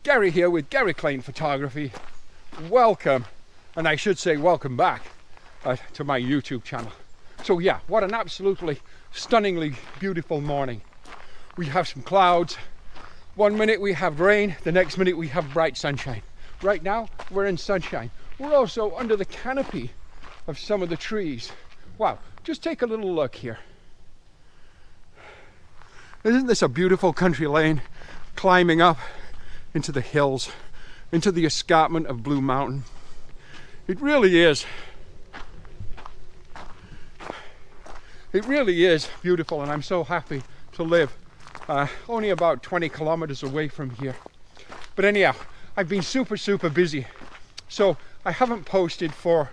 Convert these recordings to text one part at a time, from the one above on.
Gary here with Gary Klein Photography. Welcome, and I should say welcome back to my YouTube channel. So yeah, what an absolutely stunningly beautiful morning. We have some clouds. One minute we have rain, the next minute we have bright sunshine. Right now we're in sunshine. We're also under the canopy of some of the trees. Wow, just take a little look here. Isn't this a beautiful country lane climbing up into the hills, into the escarpment of Blue Mountain? It really is. It really is beautiful, and I'm so happy to live only about 20 kilometers away from here. But anyhow, I've been super busy, so I haven't posted for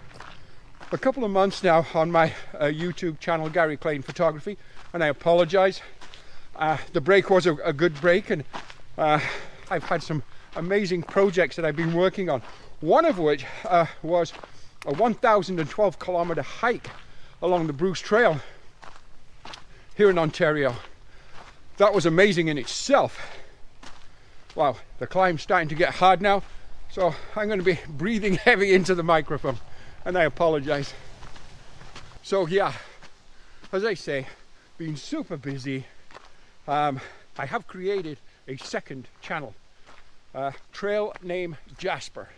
a couple of months now on my YouTube channel, Gary Klein Photography, and I apologize. The break was a good break, and I've had some amazing projects that I've been working on. One of which was a 1,012 kilometer hike along the Bruce Trail here in Ontario. That was amazing in itself. Wow, the climb's starting to get hard now, so I'm going to be breathing heavy into the microphone, and I apologize. So yeah, as I say, been super busy. I have created a second channel, Trail Name Jasper.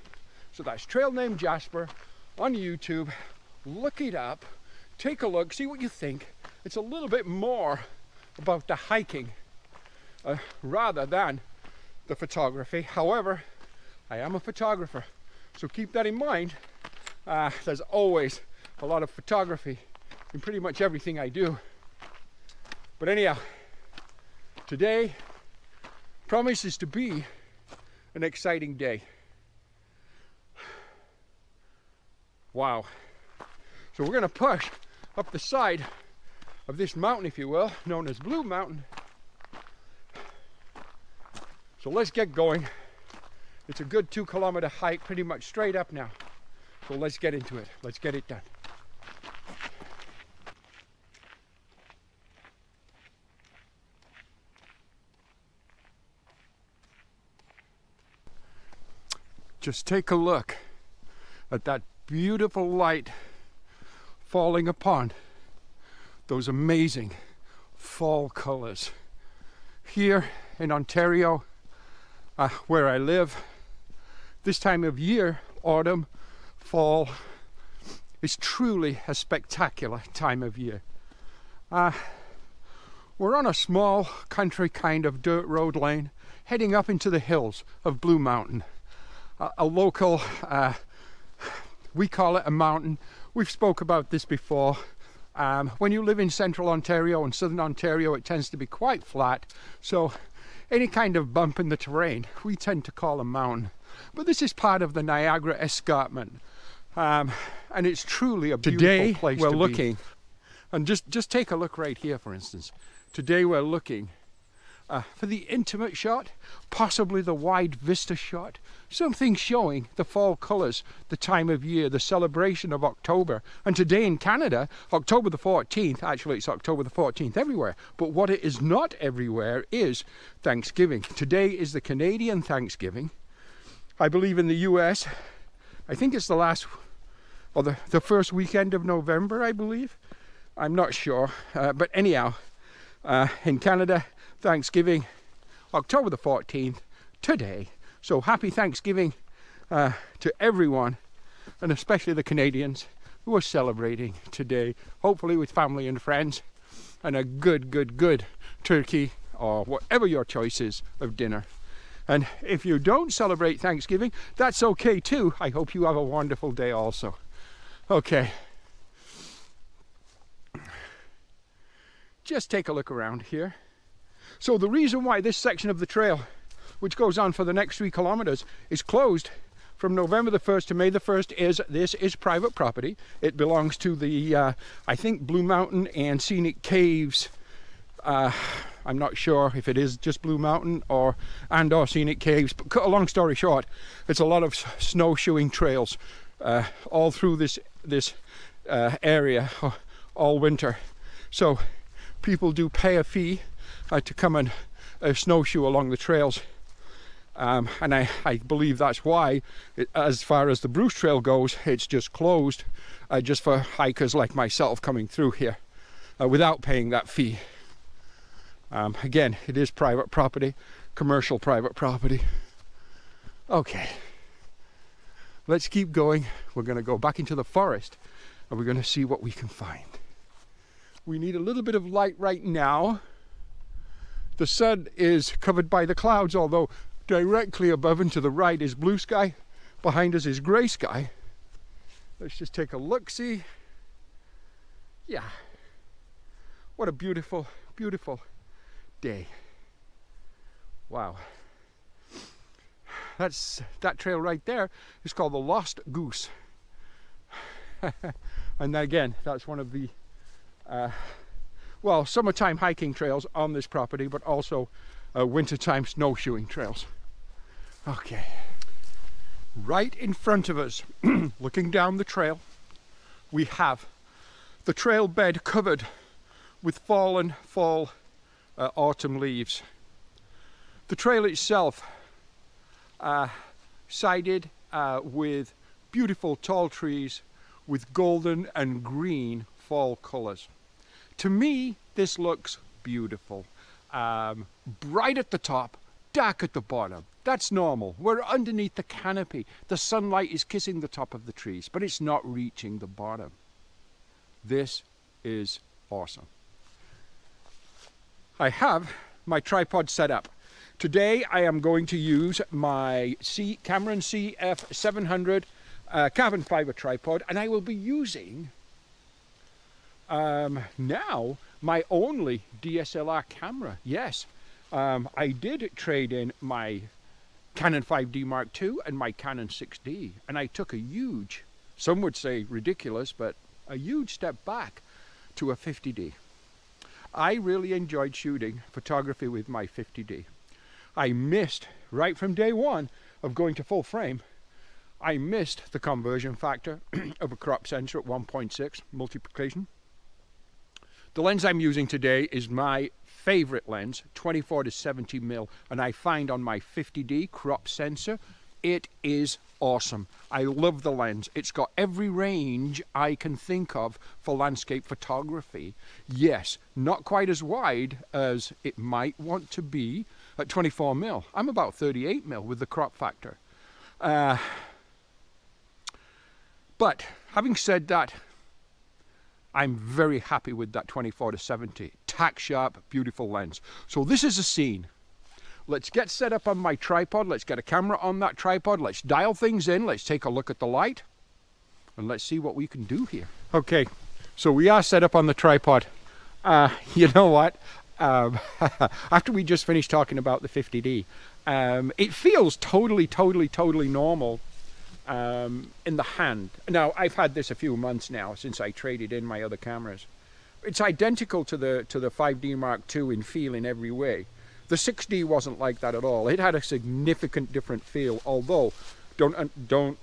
So that's Trail Name Jasper on YouTube. Look it up, take a look, see what you think. It's a little bit more about the hiking rather than the photography. However, I am a photographer, so keep that in mind. There's always a lot of photography in pretty much everything I do. But anyhow, today promises to be an exciting day. Wow. So we're going to push up the side of this mountain, if you will, known as Blue Mountain. So let's get going. It's a good 2 kilometer hike, pretty much straight up now. So let's get into it. Let's get it done. Just take a look at that beautiful light falling upon those amazing fall colors. Here in Ontario, where I live, this time of year, autumn, fall, is truly a spectacular time of year. We're on a small country kind of dirt road lane heading up into the hills of Blue Mountain. A local, we call it a mountain. We've spoke about this before. When you live in central Ontario and southern Ontario, it tends to be quite flat. So any kind of bump in the terrain, we tend to call a mountain. But this is part of the Niagara Escarpment. And it's truly a beautiful place to be. Today we're looking, and just take a look right here, for instance. Today we're looking for the intimate shot, possibly the wide vista shot, something showing the fall colors, the time of year, the celebration of October. And today in Canada, October the 14th, actually it's October the 14th everywhere, but what it is not everywhere is Thanksgiving. Today is the Canadian Thanksgiving. I believe in the US, I think it's the last, or the first weekend of November, I believe. I'm not sure, but anyhow, in Canada, Thanksgiving, October the 14th, today. So happy Thanksgiving to everyone, and especially the Canadians who are celebrating today, hopefully with family and friends, and a good turkey or whatever your choice is of dinner. And if you don't celebrate Thanksgiving, that's okay too. I hope you have a wonderful day also. Okay. Just take a look around here. So the reason why this section of the trail, which goes on for the next 3 kilometers, is closed from November the 1st to May the 1st is this is private property. It belongs to the, I think, Blue Mountain and Scenic Caves. I'm not sure if it is just Blue Mountain or Scenic Caves, but cut a long story short, it's a lot of snowshoeing trails all through this area all winter. So people do pay a fee to come and snowshoe along the trails. And I believe that's why, as far as the Bruce Trail goes, it's just closed just for hikers like myself coming through here without paying that fee. Again, it is private property, commercial private property. Okay, let's keep going. We're going to go back into the forest and we're going to see what we can find. We need a little bit of light right now. The sun is covered by the clouds, although directly above and to the right is blue sky. Behind us is grey sky. Let's just take a look-see. Yeah, what a beautiful, beautiful day. Wow. That trail right there is called the Lost Goose. And again, that's one of the well, summertime hiking trails on this property, but also wintertime snowshoeing trails. Okay, right in front of us, looking down the trail, we have the trail bed covered with fallen fall autumn leaves. The trail itself sided with beautiful tall trees with golden and green fall colors. To me, this looks beautiful. Bright at the top, dark at the bottom. That's normal. We're underneath the canopy. The sunlight is kissing the top of the trees, but it's not reaching the bottom. This is awesome. I have my tripod set up. Today I am going to use my Cameron CF700 carbon fiber tripod, and I will be using now my only DSLR camera. Yes, I did trade in my Canon 5D Mark II and my Canon 6D, and I took a huge, some would say ridiculous, but a huge step back to a 50D. I really enjoyed shooting photography with my 50D. I missed, right from day one of going to full frame, I missed the conversion factor of a crop sensor at 1.6 multiplication. The lens I'm using today is my favorite lens, 24 to 70 mil, and I find on my 50D crop sensor, it is awesome. I love the lens. It's got every range I can think of for landscape photography. Yes, not quite as wide as it might want to be at 24 mil. I'm about 38 mil with the crop factor. But having said that, I'm very happy with that 24 to 70 tack sharp, beautiful lens. So this is a scene. Let's get set up on my tripod. Let's get a camera on that tripod. Let's dial things in. Let's take a look at the light and let's see what we can do here. Okay, so we are set up on the tripod. You know what? After we just finished talking about the 50D, it feels totally normal in the hand. Now, I've had this a few months now since I traded in my other cameras. It's identical to the 5D Mark II in feel in every way. The 6D wasn't like that at all. It had a significant different feel, although don't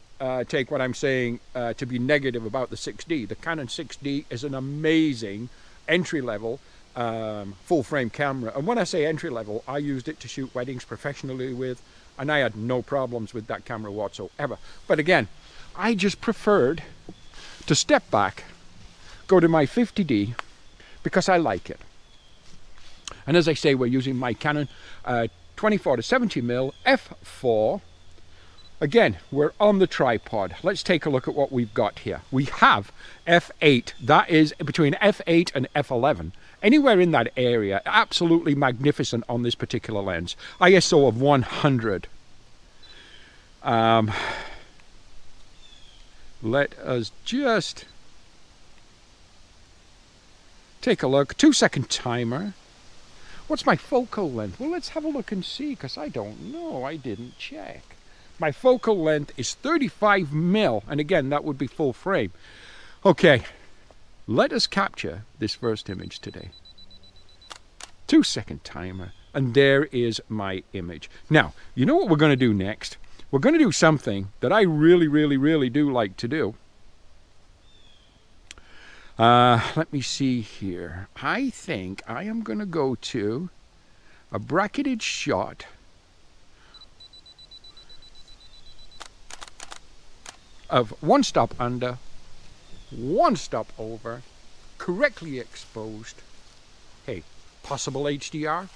take what I'm saying to be negative about the 6D. The Canon 6D is an amazing entry-level full-frame camera. And when I say entry-level, I used it to shoot weddings professionally with, and I had no problems with that camera whatsoever. But again, I just preferred to step back, go to my 50D, because I like it. And as I say, we're using my Canon 24 to 70 mil f4. Again, we're on the tripod. Let's take a look at what we've got here. We have f8. That is between f8 and f11. Anywhere in that area, absolutely magnificent on this particular lens. ISO of 100. Let us just take a look. 2-second timer. What's my focal length? Well, let's have a look and see, because I don't know. I didn't check. My focal length is 35 mil, and again, that would be full frame. Okay, let us capture this first image today. 2-second timer, and there is my image. Now, you know what we're going to do next? We're going to do something that I really do like to do. Let me see here. I think I am going to go to a bracketed shot of one stop under, one stop over, correctly exposed. Hey, possible HDR?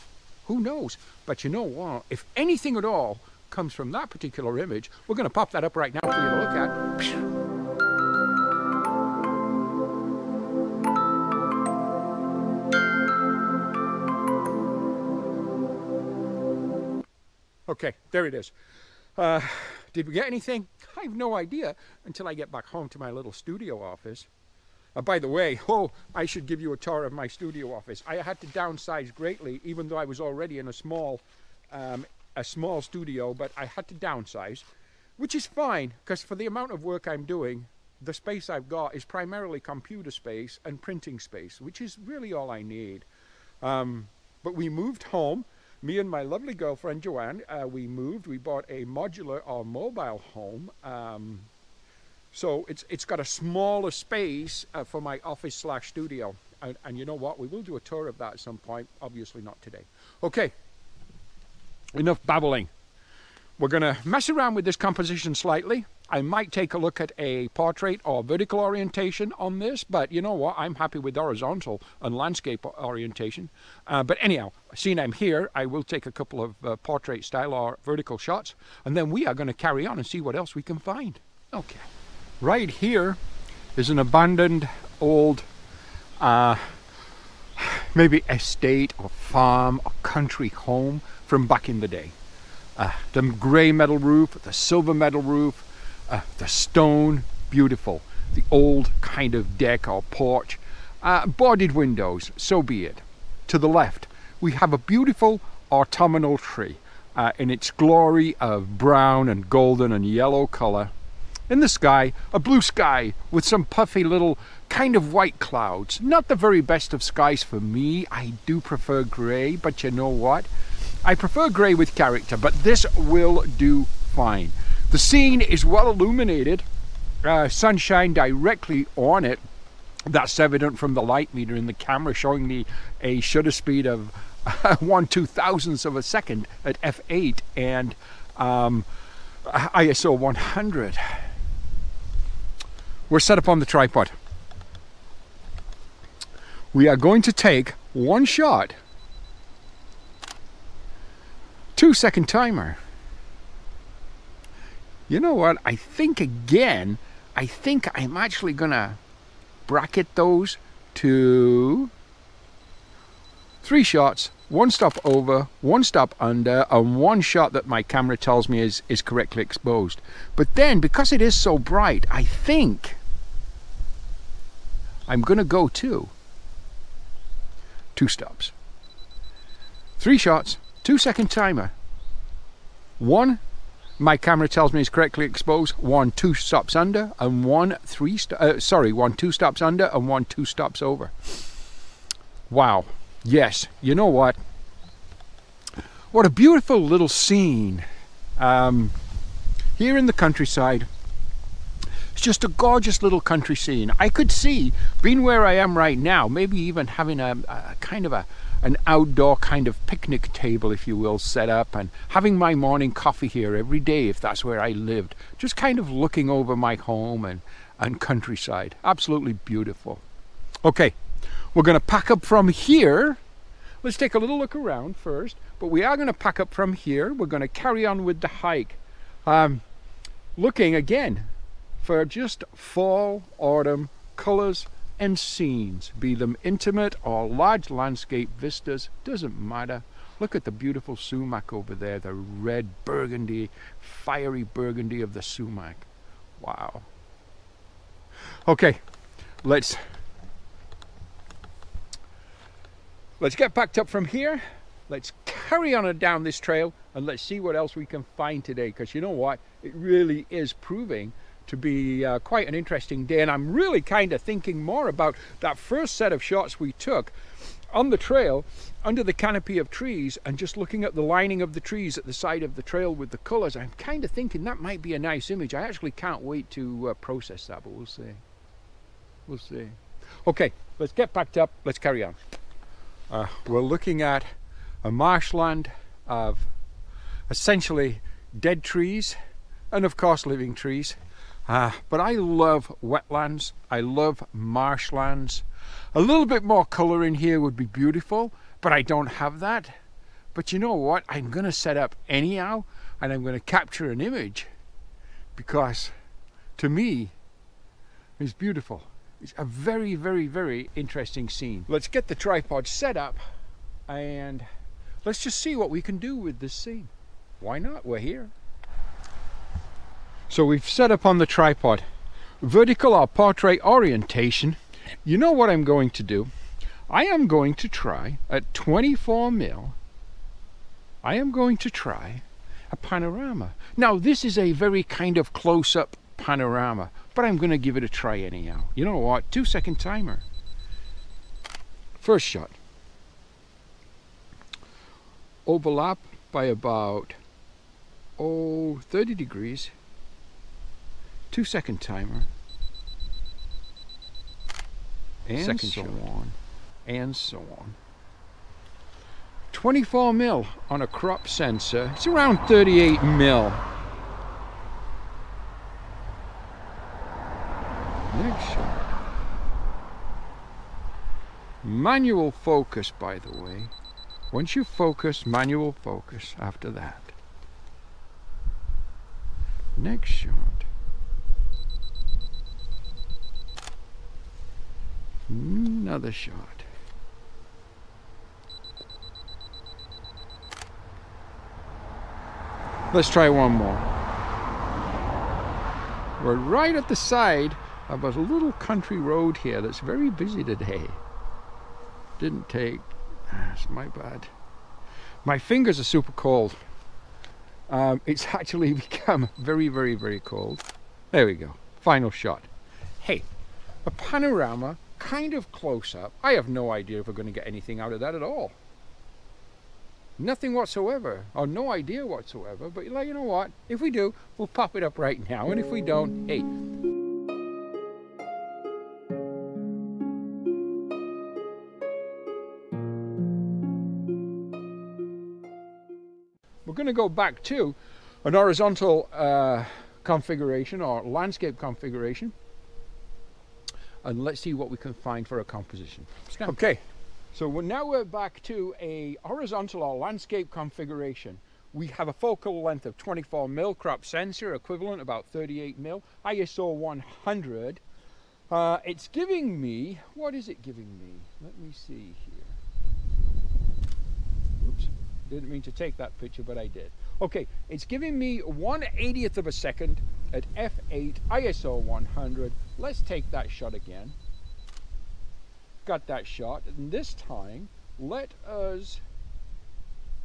Who knows? But you know what? If anything at all comes from that particular image, we're going to pop that up right now for you to look at. Okay, there it is. Did we get anything? I have no idea until I get back home to my little studio office. By the way, I should give you a tour of my studio office. I had to downsize greatly, even though I was already in a small studio, but I had to downsize, which is fine, because for the amount of work I'm doing, the space I've got is primarily computer space and printing space, which is really all I need. But we moved home. Me and my lovely girlfriend Joanne, we bought a modular or mobile home. So it's got a smaller space for my office / studio. And you know what? We will do a tour of that at some point. Obviously not today. Okay, enough babbling. We're going to mess around with this composition slightly. I might take a look at a portrait or vertical orientation on this, but you know what? I'm happy with horizontal and landscape orientation. But anyhow, seeing I'm here, I will take a couple of portrait style or vertical shots, and then we are going to carry on and see what else we can find. Okay. Right here is an abandoned old maybe estate or farm or country home from back in the day. The grey metal roof, the silver metal roof, the stone, beautiful. The old kind of deck or porch, boarded windows, so be it. To the left, we have a beautiful autumnal tree in its glory of brown and golden and yellow color. In the sky, a blue sky with some puffy little kind of white clouds. Not the very best of skies for me. I do prefer grey, but you know what? I prefer grey with character, but this will do fine. The scene is well illuminated, sunshine directly on it. That's evident from the light meter in the camera showing me a shutter speed of 1/2000th of a second at f8 and ISO 100. We're set up on the tripod. We are going to take one shot, 2-second timer. You know what? I think I'm actually gonna bracket those to 3 shots, 1 stop over, 1 stop under, and 1 shot that my camera tells me is correctly exposed. But then, because it is so bright, I think I'm gonna go to 2 stops. 3 shots, 2-second timer. 1 my camera tells me is correctly exposed, 1 2 stops under, and 1 2 stops under, and 1 2 stops over. Wow. Yes, you know what? What a beautiful little scene. Here in the countryside. It's just a gorgeous little country scene. I could see, being where I am right now, maybe even having a kind of an outdoor kind of picnic table, if you will, set up, and having my morning coffee here every day if that's where I lived. Just kind of looking over my home and countryside. Absolutely beautiful. Okay, we're going to pack up from here. Let's take a little look around first, but we are going to pack up from here. We're going to carry on with the hike. Looking again for just fall, autumn colors and scenes, be them intimate or large landscape vistas, doesn't matter. Look at the beautiful sumac over there, the red burgundy, fiery burgundy of the sumac. Wow. Okay, let's get packed up from here. Let's carry on down this trail and let's see what else we can find today, because you know what, it really is proving to be quite an interesting day, and I'm really kind of thinking more about that first set of shots we took on the trail under the canopy of trees and just looking at the lining of the trees at the side of the trail with the colors. I'm kind of thinking that might be a nice image. I actually can't wait to process that, but we'll see. We'll see. Okay, let's get packed up. Let's carry on. We're looking at a marshland of essentially dead trees and of course living trees. But I love wetlands, I love marshlands. A little bit more color in here would be beautiful, but I don't have that. But you know what? I'm going to set up anyhow, and I'm going to capture an image, because to me, it's beautiful. It's a very, very, very interesting scene. Let's get the tripod set up, and let's just see what we can do with this scene. Why not? We're here. So we've set up on the tripod, vertical or portrait orientation. You know what I'm going to do? I am going to try at 24mm, I am going to try a panorama. Now this is a very kind of close-up panorama, but I'm going to give it a try anyhow. You know what? 2-second timer. First shot. Overlap by about 30 degrees. 2-second timer. And second so on. And so on. 24mm on a crop sensor. It's around 38mm. Next shot. Manual focus, by the way. Once you focus, manual focus after that. Next shot. Another shot. Let's try one more. We're right at the side of a little country road here that's very busy today. Didn't take, that's my bad. My fingers are super cold. It's actually become very, very, very cold. There we go, final shot. Hey, a panorama, kind of close up. I have no idea if we're going to get anything out of that at all. Nothing whatsoever, or no idea whatsoever, but you know what? If we do, we'll pop it up right now, and if we don't, hey. We're going to go back to an horizontal configuration or landscape configuration, and let's see what we can find for a composition. Okay. So now we're back to a horizontal or landscape configuration. We have a focal length of 24mm, crop sensor equivalent about 38mm, ISO 100. It's giving me, what is it giving me? Let me see here. Oops, didn't mean to take that picture, but I did. Okay, it's giving me 1/80th of a second at f8, ISO 100. Let's take that shot again. Got that shot, and this time let us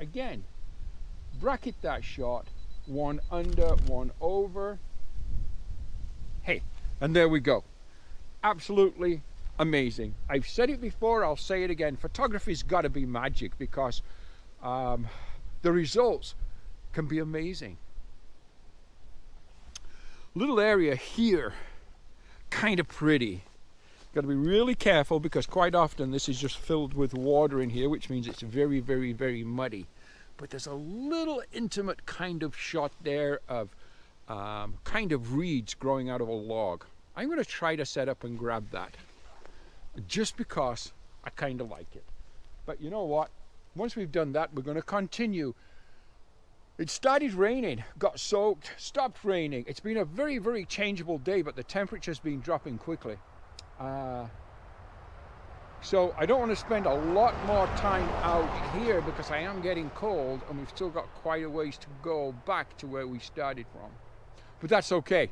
again bracket that shot, one under, one over. Hey, and there we go. Absolutely amazing. I've said it before, I'll say it again. Photography's got to be magic, because the results can be amazing. Little area here, kind of pretty. Got to be really careful, because quite often this is just filled with water in here, which means it's very, very, very muddy. But there's a little intimate kind of shot there of kind of reeds growing out of a log. I'm going to try to set up and grab that, just because I kind of like it. But you know what? Once we've done that, we're going to continue. It started raining, got soaked, stopped raining. It's been a very, very changeable day, but the temperature's been dropping quickly. So I don't want to spend a lot more time out here, because I am getting cold, and we've still got quite a ways to go back to where we started from. But that's okay.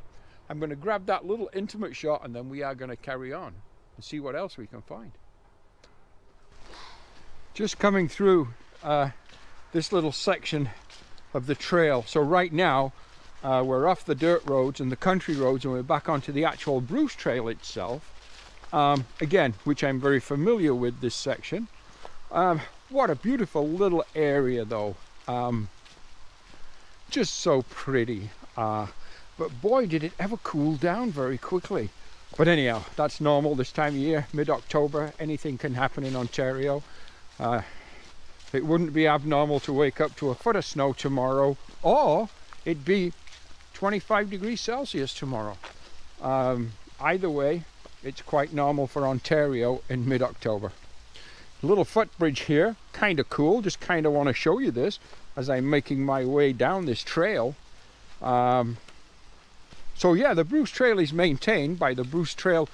I'm going to grab that little intimate shot, and then we are going to carry on and see what else we can find. Just coming through this little section of the trail. So right now we're off the dirt roads and the country roads, and we're back onto the actual Bruce Trail itself. Again, which I'm very familiar with this section. What a beautiful little area though. Just so pretty. But boy, did it ever cool down very quickly. But anyhow, that's normal this time of year, mid-October. Anything can happen in Ontario. It wouldn't be abnormal to wake up to a foot of snow tomorrow, or it'd be 25 degrees Celsius tomorrow. Either way, it's quite normal for Ontario in mid-October. Little footbridge here, kind of cool. Just kind of want to show you this as I'm making my way down this trail. So yeah, the Bruce Trail is maintained by the Bruce Trail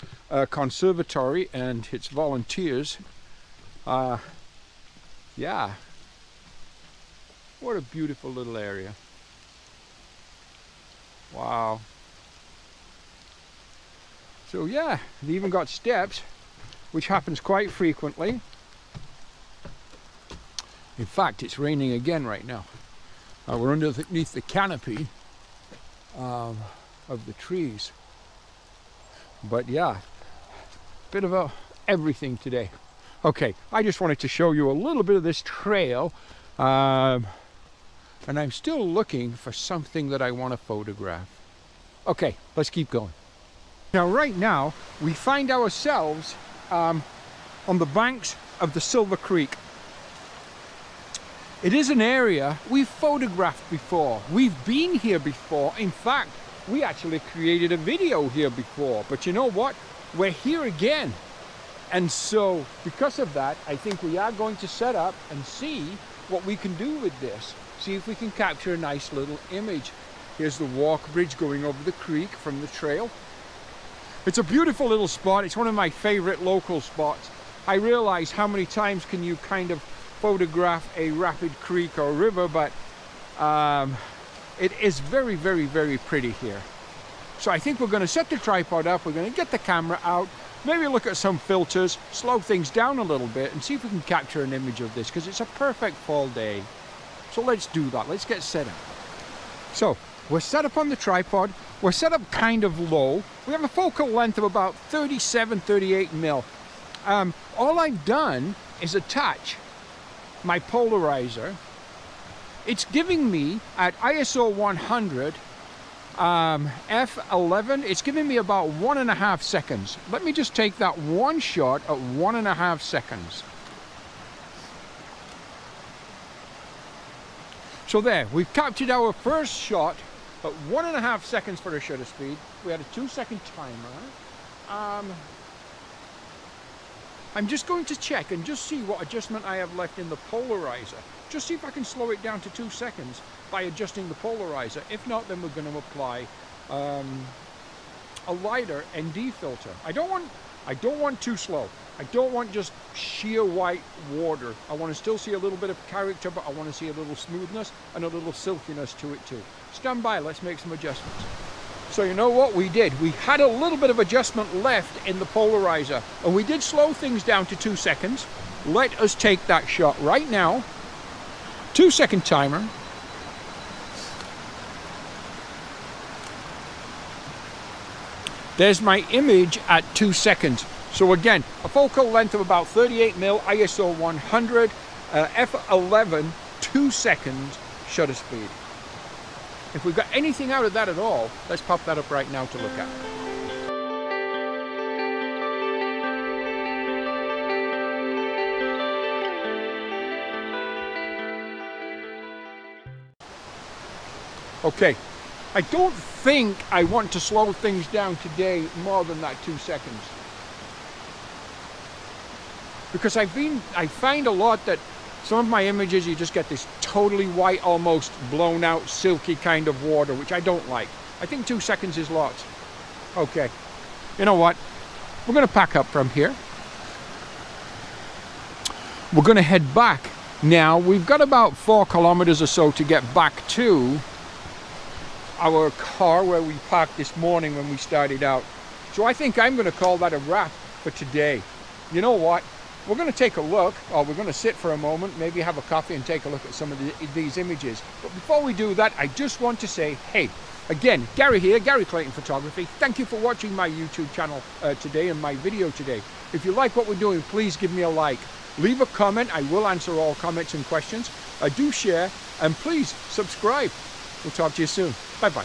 Conservatory and its volunteers. Yeah, what a beautiful little area. Wow. So yeah, they even got steps, which happens quite frequently. In fact, it's raining again right now. We're underneath the canopy of the trees. But yeah, bit of everything today. Okay, I just wanted to show you a little bit of this trail. And I'm still looking for something that I want to photograph. Okay, let's keep going. Now, right now, we find ourselves on the banks of the Silver Creek. It is an area we've photographed before. We've been here before. In fact, we actually created a video here before. But you know what? We're here again. And so, because of that, I think we are going to set up and see what we can do with this. See if we can capture a nice little image. Here's the walk bridge going over the creek from the trail. It's a beautiful little spot. It's one of my favorite local spots. I realize how many times can you kind of photograph a rapid creek or river, but it is very, very, very pretty here. So I think we're going to set the tripod up, we're going to get the camera out, maybe look at some filters, slow things down a little bit and see if we can capture an image of this, because it's a perfect fall day. So let's do that, let's get set up. So we're set up on the tripod, we're set up kind of low, we have a focal length of about 37-38 mil. All I've done is attach my polarizer. It's giving me at ISO 100 f11, it's giving me about 1.5 seconds. Let me just take that one shot at 1.5 seconds. So there, we've captured our first shot at 1.5 seconds for the shutter speed. We had a 2-second timer. I'm just going to check and just see what adjustment I have left in the polarizer. Just see if I can slow it down to 2 seconds by adjusting the polarizer. If not, then we're going to apply a lighter ND filter. I don't want too slow. I don't want just sheer white water. I want to still see a little bit of character, but I want to see a little smoothness and a little silkiness to it too. Stand by, let's make some adjustments. So you know what we did? We had a little bit of adjustment left in the polarizer, and we did slow things down to 2 seconds. Let us take that shot right now. 2-second timer. There's my image at 2 seconds. So again, a focal length of about 38 mil, ISO 100, f11, 2 seconds shutter speed. If we've got anything out of that at all, let's pop that up right now to look at. Okay, I don't think I want to slow things down today more than that 2 seconds. Because I find a lot that some of my images, you just get this totally white, almost blown out, silky kind of water, which I don't like. I think 2 seconds is lots. Okay, you know what? We're going to pack up from here. We're going to head back. Now, we've got about 4 kilometers or so to get back to our car where we parked this morning when we started out. So I think I'm going to call that a wrap for today. You know what? We're going to take a look, or we're going to sit for a moment, maybe have a coffee and take a look at some of these images. But before we do that, I just want to say, hey, again, Gary here, Gary Clayton Photography. Thank you for watching my YouTube channel today and my video today. If you like what we're doing, please give me a like. Leave a comment. I will answer all comments and questions. Do share, and please subscribe. We'll talk to you soon. Bye-bye.